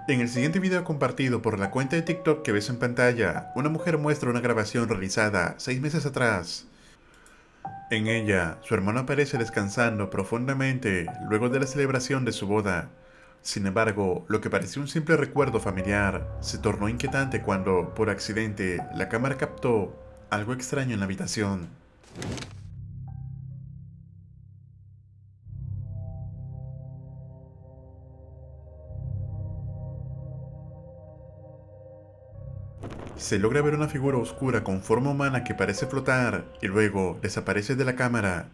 En el siguiente video compartido por la cuenta de TikTok que ves en pantalla, una mujer muestra una grabación realizada 6 meses atrás. En ella, su hermano aparece descansando profundamente luego de la celebración de su boda. Sin embargo, lo que parecía un simple recuerdo familiar se tornó inquietante cuando, por accidente, la cámara captó algo extraño en la habitación. Se logra ver una figura oscura con forma humana que parece flotar y luego desaparece de la cámara.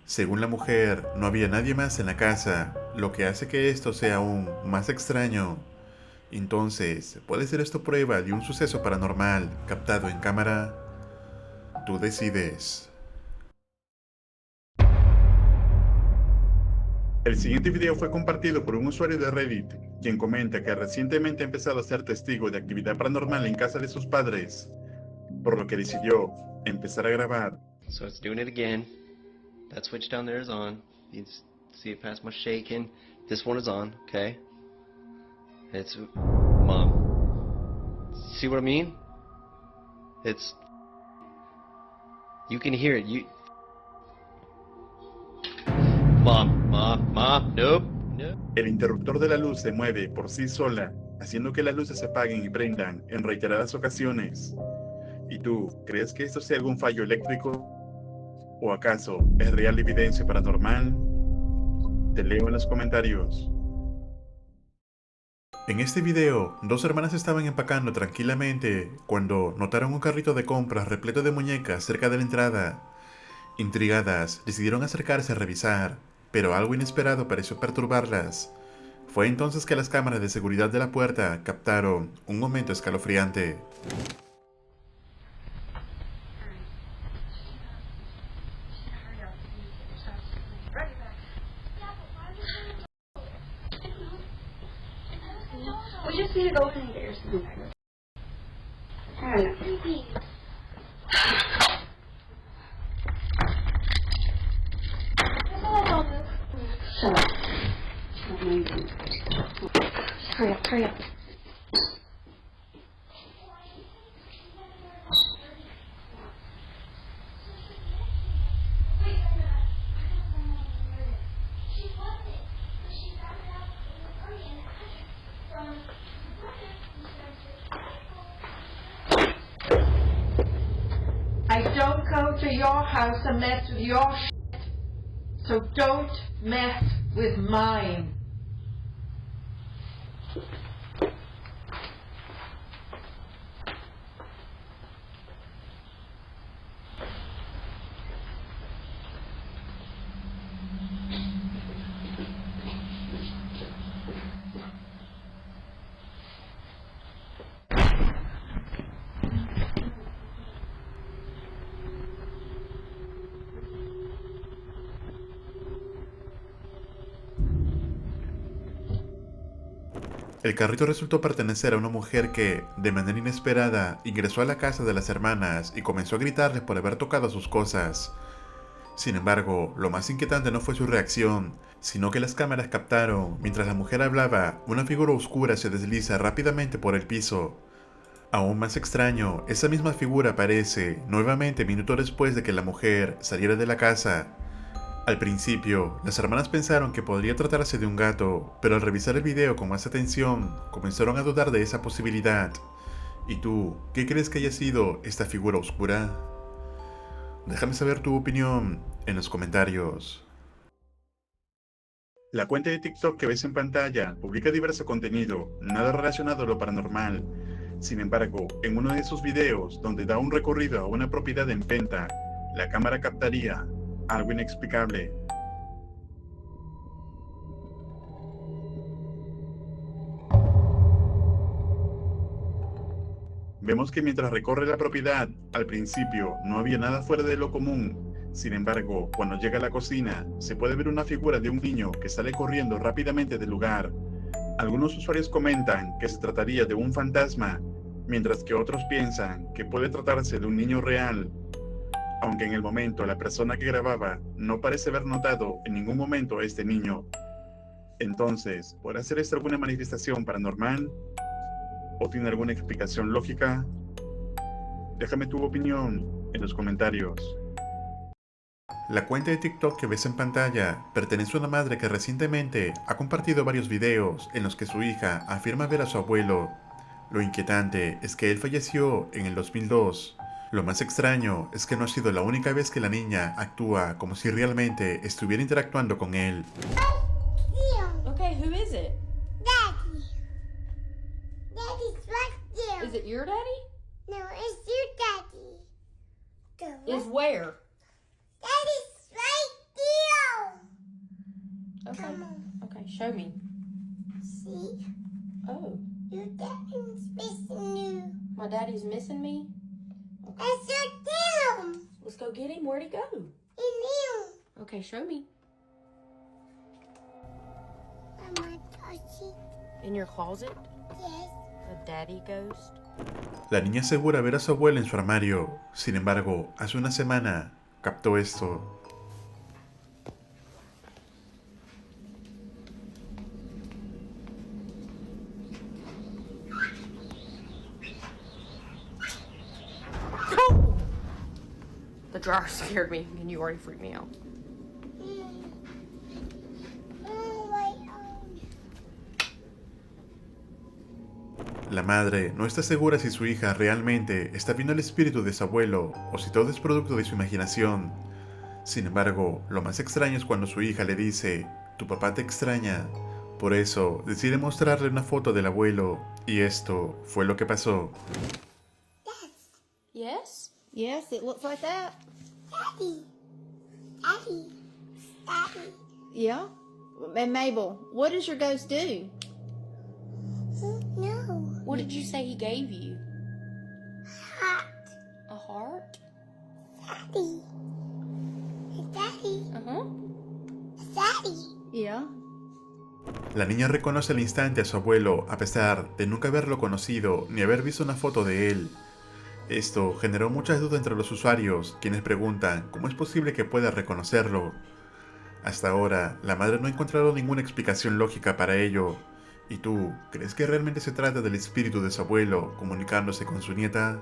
Según la mujer, no había nadie más en la casa, lo que hace que esto sea aún más extraño. Entonces, ¿puede ser esto prueba de un suceso paranormal captado en cámara? Tú decides. El siguiente video fue compartido por un usuario de Reddit, quien comenta que recientemente ha empezado a ser testigo de actividad paranormal en casa de sus padres, por lo que decidió empezar a grabar. So it's doing it again. That switch down there is on. You can see it past my shaking. This one is on, okay? It's Mom. See what I mean? It's you can hear it. You Mom, nope. El interruptor de la luz se mueve por sí sola, haciendo que las luces se apaguen y prendan en reiteradas ocasiones. ¿Y tú crees que esto sea algún fallo eléctrico? ¿O acaso es real evidencia paranormal? Te leo en los comentarios. En este video, dos hermanas estaban empacando tranquilamente cuando notaron un carrito de compras repleto de muñecas cerca de la entrada. Intrigadas, decidieron acercarse a revisar, pero algo inesperado pareció perturbarlas. Fue entonces que las cámaras de seguridad de la puerta captaron un momento escalofriante. We just need to go in and get your something. Hurry up. Shut up. Hurry up, hurry up. I don't go to your house and mess with your shit, so don't mess with mine. El carrito resultó pertenecer a una mujer que, de manera inesperada, ingresó a la casa de las hermanas y comenzó a gritarles por haber tocado sus cosas. Sin embargo, lo más inquietante no fue su reacción, sino que las cámaras captaron, mientras la mujer hablaba, una figura oscura se desliza rápidamente por el piso. Aún más extraño, esa misma figura aparece nuevamente minutos después de que la mujer saliera de la casa. Al principio, las hermanas pensaron que podría tratarse de un gato, pero al revisar el video con más atención, comenzaron a dudar de esa posibilidad. ¿Y tú, qué crees que haya sido esta figura oscura? Déjame saber tu opinión en los comentarios. La cuenta de TikTok que ves en pantalla publica diverso contenido, nada relacionado a lo paranormal. Sin embargo, en uno de sus videos, donde da un recorrido a una propiedad en venta, la cámara captaría algo inexplicable. Vemos que mientras recorre la propiedad, al principio no había nada fuera de lo común. Sin embargo, cuando llega a la cocina, se puede ver una figura de un niño que sale corriendo rápidamente del lugar. Algunos usuarios comentan que se trataría de un fantasma, mientras que otros piensan que puede tratarse de un niño real. Aunque en el momento la persona que grababa no parece haber notado en ningún momento a este niño. Entonces, ¿podrá ser esto alguna manifestación paranormal? ¿O tiene alguna explicación lógica? Déjame tu opinión en los comentarios. La cuenta de TikTok que ves en pantalla pertenece a una madre que recientemente ha compartido varios videos en los que su hija afirma ver a su abuelo. Lo inquietante es que él falleció en el 2002. Lo más extraño es que no ha sido la única vez que la niña actúa como si realmente estuviera interactuando con él. Okay, who is it? Daddy. Daddy's right there. Is it your daddy? No, it's your daddy. The Is where? Daddy's right there. Okay. Come on. Okay, show me. See? Oh, Your daddy's missing you. my daddy's missing me? That's your him. Let's go get him. Where'd he go? In him. Okay, show me. Mama, touchy. In your closet? Yes. A daddy ghost? La niña asegura ver a su abuela en su armario. Sin embargo, hace una semana captó esto. The dryer scared me, and you already freaked me out. Oh, wait. La madre no está segura si su hija realmente está viendo el espíritu de su abuelo o si todo es producto de su imaginación. Sin embargo, lo más extraño es cuando su hija le dice, tu papá te extraña. Por eso, decide mostrarle una foto del abuelo, y esto fue lo que pasó. Yes? Yes, it looks like that. Daddy. Daddy. Daddy. Yeah. And Mabel, what does your ghost do? No. What did you say he gave you? Hot. A heart? Daddy. Daddy. Uh-huh. Daddy. Yeah. La niña reconoce al instante a su abuelo a pesar de nunca haberlo conocido ni haber visto una foto de él. Esto generó muchas dudas entre los usuarios, quienes preguntan cómo es posible que pueda reconocerlo. Hasta ahora, la madre no ha encontrado ninguna explicación lógica para ello. ¿Y tú, crees que realmente se trata del espíritu de su abuelo comunicándose con su nieta?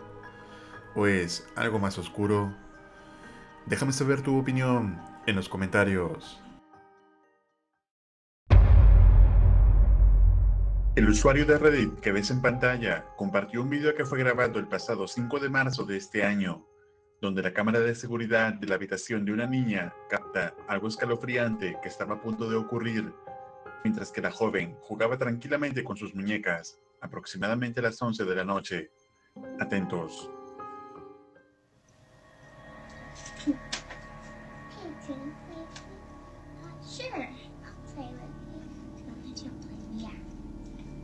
¿O es algo más oscuro? Déjame saber tu opinión en los comentarios. El usuario de Reddit que ves en pantalla compartió un video que fue grabado el pasado 5 de marzo de este año, donde la cámara de seguridad de la habitación de una niña capta algo escalofriante que estaba a punto de ocurrir, mientras que la joven jugaba tranquilamente con sus muñecas, aproximadamente a las 11 de la noche. Atentos. Sure. I'll play with you. So let you play. Yeah.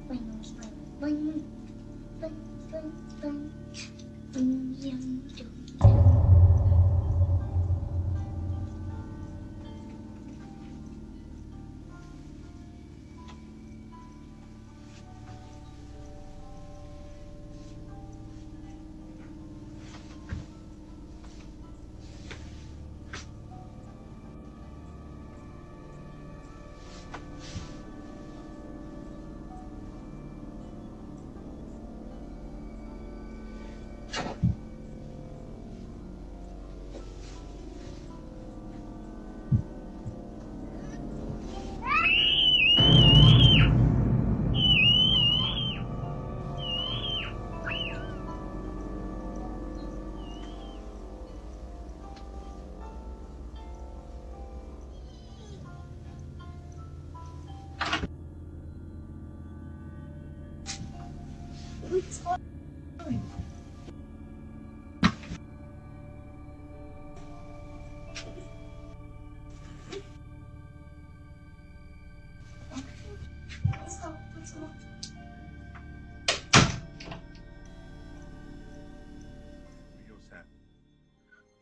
Bling, bling, bling. Bling, bling, bling. Bling, yum, dum, yum.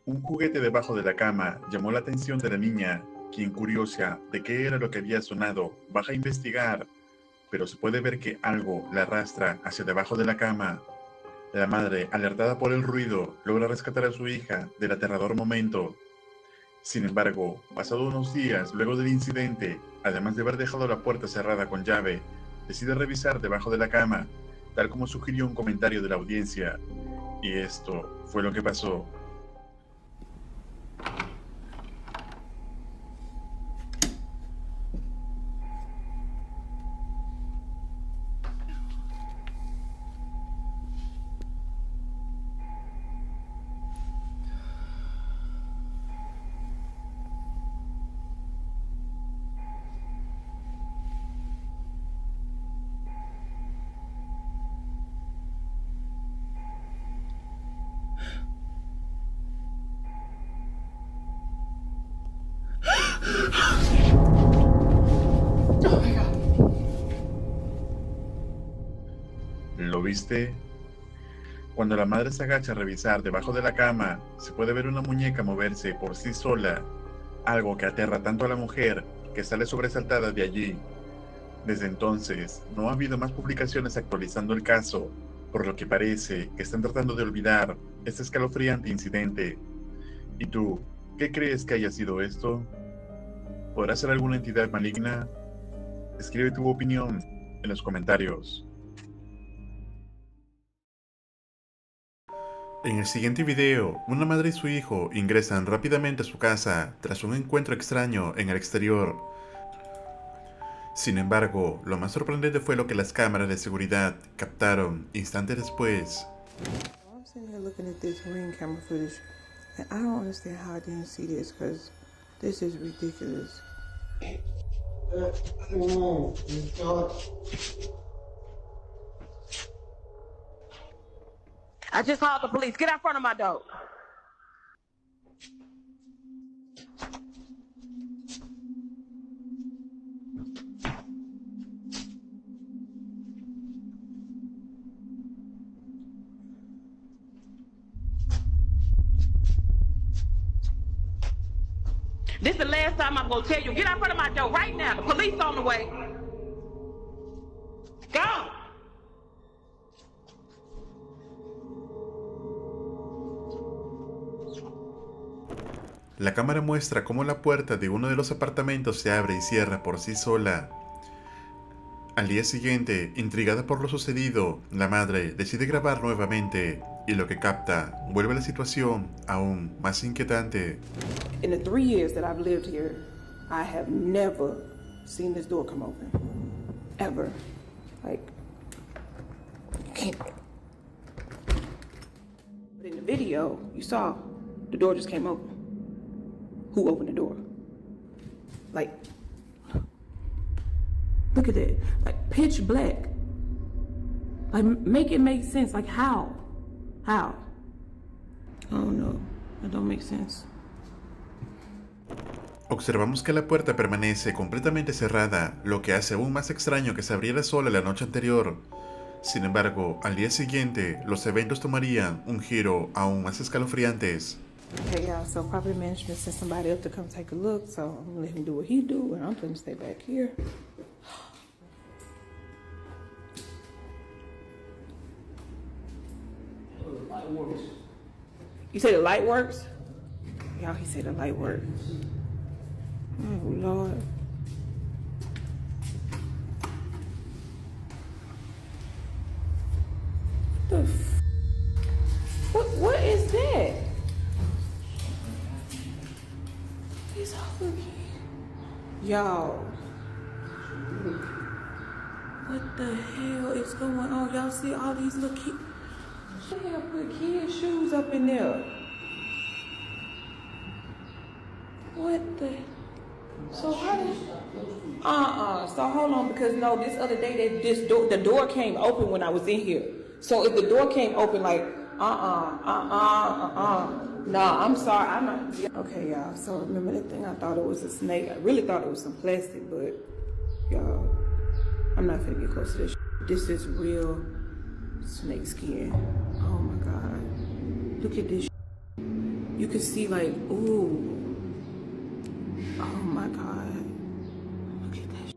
Un juguete debajo de la cama llamó la atención de la niña, quien, curiosa de qué era lo que había sonado, baja a investigar, pero se puede ver que algo la arrastra hacia debajo de la cama. La madre, alertada por el ruido, logra rescatar a su hija del aterrador momento. Sin embargo, pasado unos días luego del incidente, además de haber dejado la puerta cerrada con llave, decide revisar debajo de la cama, tal como sugirió un comentario de la audiencia. Y esto fue lo que pasó. ¿Lo viste? Cuando la madre se agacha a revisar debajo de la cama, se puede ver una muñeca moverse por sí sola, algo que aterra tanto a la mujer que sale sobresaltada de allí. Desde entonces, no ha habido más publicaciones actualizando el caso, por lo que parece que están tratando de olvidar este escalofriante incidente. ¿Y tú, qué crees que haya sido esto? ¿Podrá ser alguna entidad maligna? Escribe tu opinión en los comentarios. En el siguiente video, una madre y su hijo ingresan rápidamente a su casa tras un encuentro extraño en el exterior. Sin embargo, lo más sorprendente fue lo que las cámaras de seguridad captaron instantes después. I'm sitting here looking at this Ring camera footage, and I don't understand how I didn't see this, because this is ridiculous. I just called the police. Get out front of my door. This is the last time I'm gonna tell you. Get out front of my door right now. The police on the way. Go. La cámara muestra cómo la puerta de uno de los apartamentos se abre y cierra por sí sola. Al día siguiente, intrigada por lo sucedido, la madre decide grabar nuevamente y lo que capta vuelve la situación aún más inquietante. In the 3 years that I've lived here, I have never seen this door come open. Ever. Like, can't. But in the video, you saw the door just came open. Who opened the door? Like, look at it. Like, pitch black. Like, make it make sense. Like, how? How? I don't know. That don't make sense. Observamos que la puerta permanece completamente cerrada, lo que hace aún más extraño que se abriera sola la noche anterior. Sin embargo, al día siguiente, los eventos tomarían un giro aún más escalofriantes. Okay, y'all, so property management sent somebody up to come take a look, so I'm gonna let him do what he do, and I'm gonna stay back here. You say the light works? Y'all, he said the light works. Oh, Lord. What the what is that? It's over here. Y'all. What the hell is going on? Y'all see all these little kids? What the hell put kids' shoes up in there? What the? So how did? So hold on, because no, this other day the door came open when I was in here. So if the door came open, like, no, I'm sorry, I'm not. Okay, y'all. So remember that thing? I thought it was a snake. I really thought it was some plastic, but y'all, I'm not finna get close to this. This is real snake skin. Oh my God! Look at this. You can see like, ooh. Oh my God. Look at that.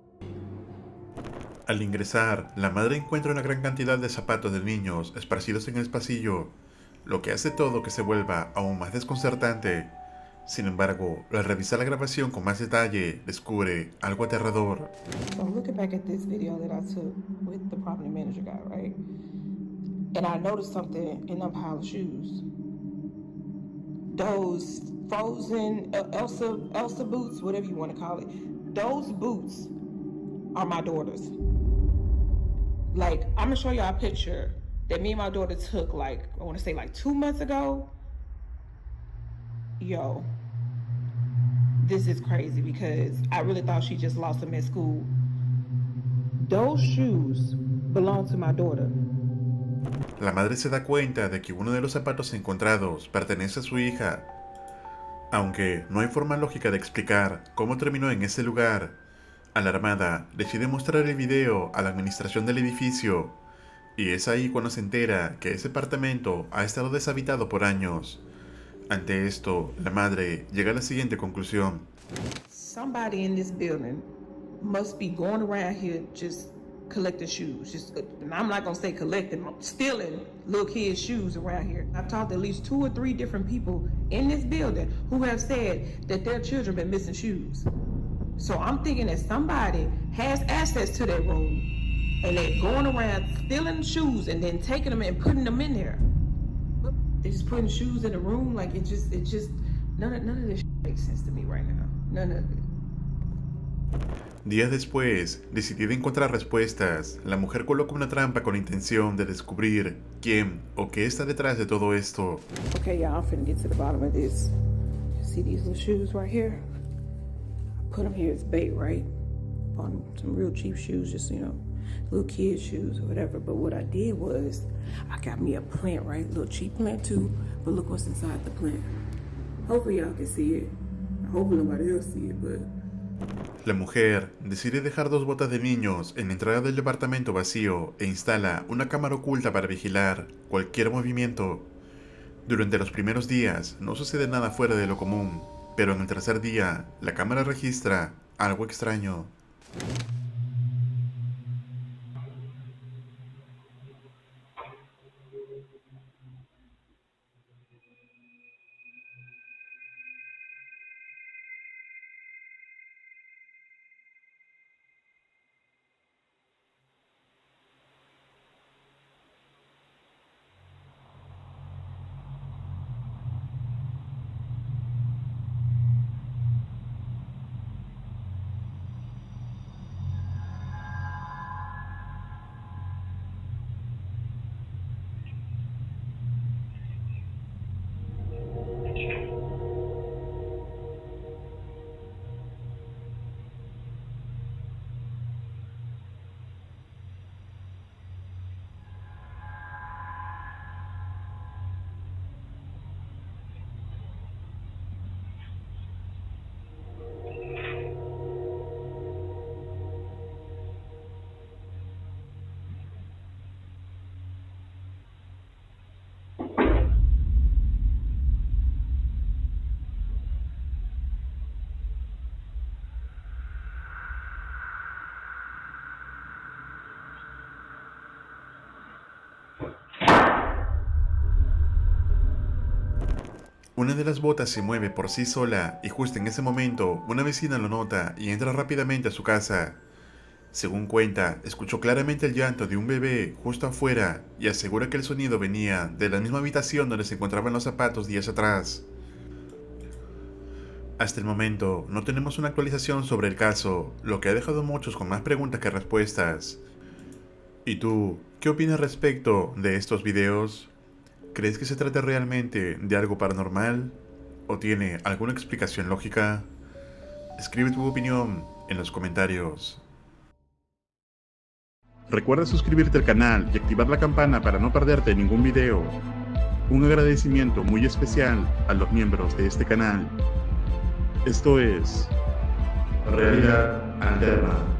Al ingresar, la madre encuentra una gran cantidad de zapatos de niños esparcidos en el pasillo, lo que hace todo que se vuelva aún más desconcertante. Sin embargo, al revisar la grabación con más detalle, descubre algo aterrador. So I'm looking back at this video that I took with the property manager guy, right? And I noticed something in them pile of shoes. Those frozen Elsa boots, whatever you want to call it, those boots are my daughter's. Like, I'm gonna show y'all a picture that me and my daughter took, like, I want to say like 2 months ago. Yo, this is crazy because I really thought she just lost them at school. Those shoes belong to my daughter. La madre se da cuenta de que uno de los zapatos encontrados pertenece a su hija. Aunque no hay forma lógica de explicar cómo terminó en ese lugar, alarmada, decide mostrar el video a la administración del edificio, y es ahí cuando se entera que ese apartamento ha estado deshabitado por años. Ante esto, la madre llega a la siguiente conclusión. Somebody in this building must be going around here just collecting shoes. And I'm not gonna say collecting, stealing little kids' shoes around here. I've talked to at least 2 or 3 different people in this building who have said that their children been missing shoes. So I'm thinking that somebody has access to that room and they're going around stealing shoes and then taking them and putting them in there. They're just putting shoes in the room, like it just none of this makes sense to me right now. None of it. Días después, decidida encontrar respuestas, la mujer coloca una trampa con la intención de descubrir quién o qué está detrás de todo esto. Okay, y'all, I'm finna get to the bottom of this. See these little shoes right here? I put them here as bait, right? Bought some real cheap shoes, just, you know, little kid shoes or whatever. But what I did was, I got me a plant, right? A little cheap plant too, but look what's inside the plant. Hopefully y'all can see it. Hopefully nobody else see it, but... La mujer decide dejar 2 botas de niños en la entrada del departamento vacío e instala una cámara oculta para vigilar cualquier movimiento. Durante los primeros días no sucede nada fuera de lo común, pero en el tercer día la cámara registra algo extraño. Una de las botas se mueve por sí sola y justo en ese momento una vecina lo nota y entra rápidamente a su casa. Según cuenta, escuchó claramente el llanto de un bebé justo afuera y asegura que el sonido venía de la misma habitación donde se encontraban los zapatos días atrás. Hasta el momento no tenemos una actualización sobre el caso, lo que ha dejado a muchos con más preguntas que respuestas. ¿Y tú, qué opinas respecto de estos videos? ¿Crees que se trata realmente de algo paranormal? ¿O tiene alguna explicación lógica? Escribe tu opinión en los comentarios. Recuerda suscribirte al canal y activar la campana para no perderte ningún video. Un agradecimiento muy especial a los miembros de este canal. Esto es Realidad Alterna.